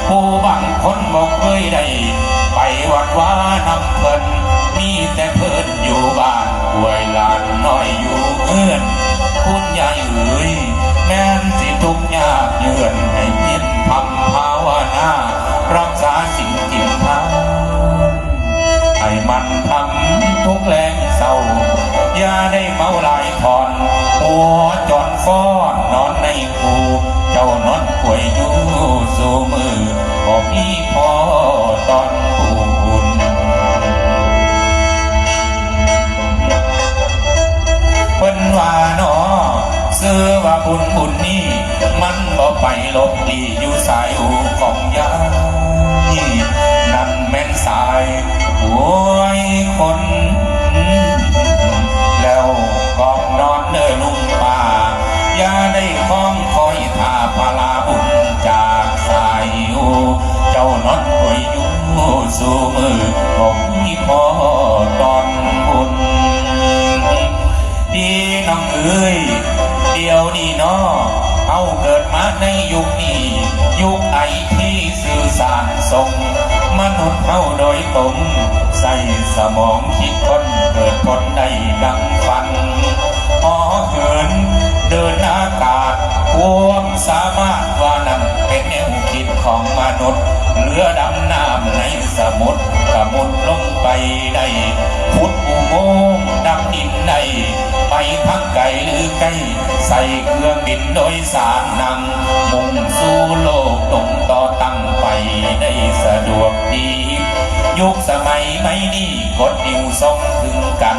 ผู้บางคนบอกเคยได้ไปวัดว่านำเพิ่นมีแต่เพิ่นอยู่บ้านป่วยหลานน้อยอยู่เอื้อนคุณยายเอ๋ยแม้นสิทุกยากเยือนให้เพียรทำภาวนารักษาสิ่งที่ทำให้มันทำทุกแรงเศร้าอย่าได้เมาลายถอนหัวจอนฟ้อนนอนในคูเจ้านอนป่วยอยู่สู่มือบอกพี่พอตอนบุญเพิ่นว่าหนอซื้อว่าบุญนี่มันบ่ไปลบดีอยู่สายหูของยายนั่นแม่นสายหวยคนแล้วก็นอนเดินลุงป่าอย่าได้คล้องคอยท่าพลาบุญจากสายหูเจ้านอนป่วยอยู่สู่มือของพี่พอตอนบุญดีน้องเอ๋ยเดี๋ยวนี้น้อเอาเกิดมาในยุคนี้ยุคไอที่สื่อสารส่งมนุษย์เอาโดยตรงใส่สมองคิดคนเกิดคนได้ดังฝันพอเหินเดินอากาศความสามารถว่านั้นเป็นแนวคิดของมนุษย์เรือดำน้ำในสมุทรกระมุดลงไปได้ขุดอุโมงค์ดำดินได้ไปทั้งไกลหรือใกล้ใส่เครื่องบินโดยสารนั่งมุ่งสู่โลกตรงต่อตั้งไปได้สะดวกดียุคสมัยไม่นี้กดนิ้วส่งถึงกัน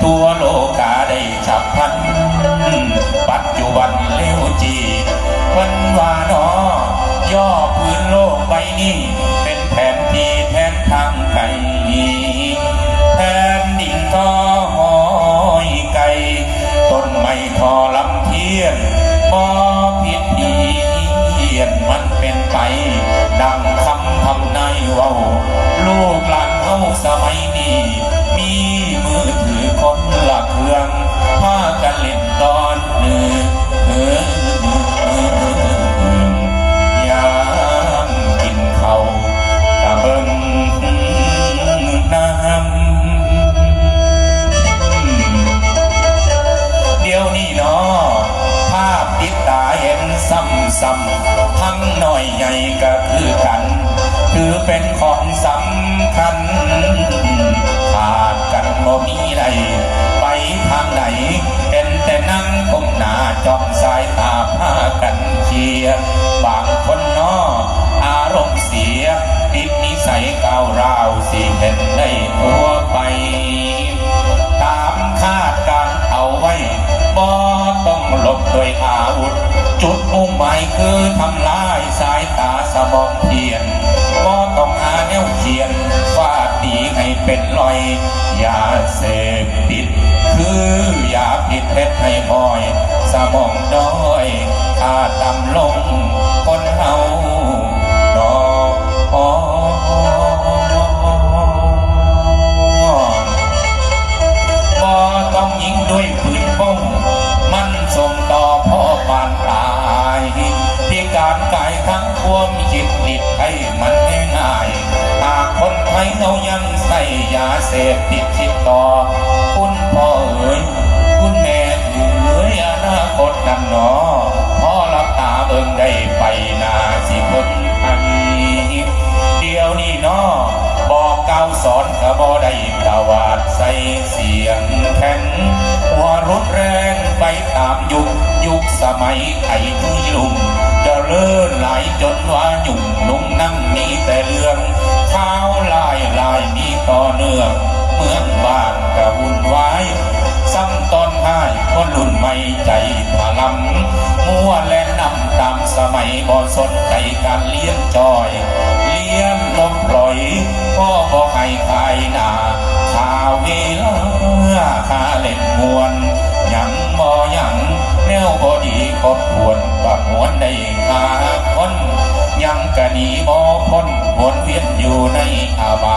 ทั่วโลกาได้ฉับพลันปัจจุบันเร็วจีวันว่าหนอย่อพื้นโลกใบนี้เป็นแผนที่แทนทางไกลแผ่นดินก็หอยไกลต้นไม้ทอลำเทียนบ่ผิดเพี้ยนมันเป็นไปดังคำทำนายเว้าลูกหลานเขาสมัยนี้มีมือถือคนละเครื่องพากันเล่นตอนหนึ่งยามกินข้าวกะเบิ่งน้ำเดี๋ยวนี้เนาะภาพติดตาเห็นซ้ำทั้งน้อยใหญ่ก็คือกันคือเป็นของสำคัญขาดกันบ่มีใดไปทางไหนเป็นแต่นั่งก้มหน้าจ้องสายตาพากันเชียร์บางคนน้ออารมณ์เสียติดนิสัยก้าวร้าวสิเห็นได้ทั่วไปตามคาดการเอาไว้บ่ต้องหลบโดยอาวุธจุดมุ่งหมายคือทำลายสายตาสมองเทียนบ่ต้องหาแนวเขียนฟาดตีให้เป็นรอยยาเสพติดคือยาพิษเพชรให้บ่อยสมองน้อยถ้าดำลงคนเฮาดอกบ่ต้องยิงด้วยปืนป้องมันส่งต่อพ่อปานตายพิการกายทั้งความจิตติดให้มันง่ายหากคนไทยเรายังใส่ยาเสพติดคิดต่อคุณพ่อเอ๋ยคุณแม่เอ๋ยอนาคตดังหนอพ่อรับตาเบิ่งได้ไปนาสิพ้นภัยเดี๋ยวนี้น้อบอกเก่าสอนกะบ่ได้ตวาดใส่เสียงแข็งหัวรุนแรงไปตามยุคสมัยไอ้ที่ลุ่มจะเลื่อนไหลจนว่าหยุ่งนุ่งนั่งมีแต่เรื่องข้าวลายมีต่อเนื่องเมืองบ้านกะวุ่นวายซ้ำตอนท้ายคนรุ่นไม่ใจพลังมัวและนำตามสมัยบ่สนใจการเลี้ยงจอยเลี้ยงลมปล่อยพ่อบอกให้ขายหนาข่าวเวลาคาเล่นมวนยังบ่ยังแนวบ่ดีครบควรปากหวนได้ขาคนยังกะหนีบ่พ้นวนเวียนอยู่ในอาบา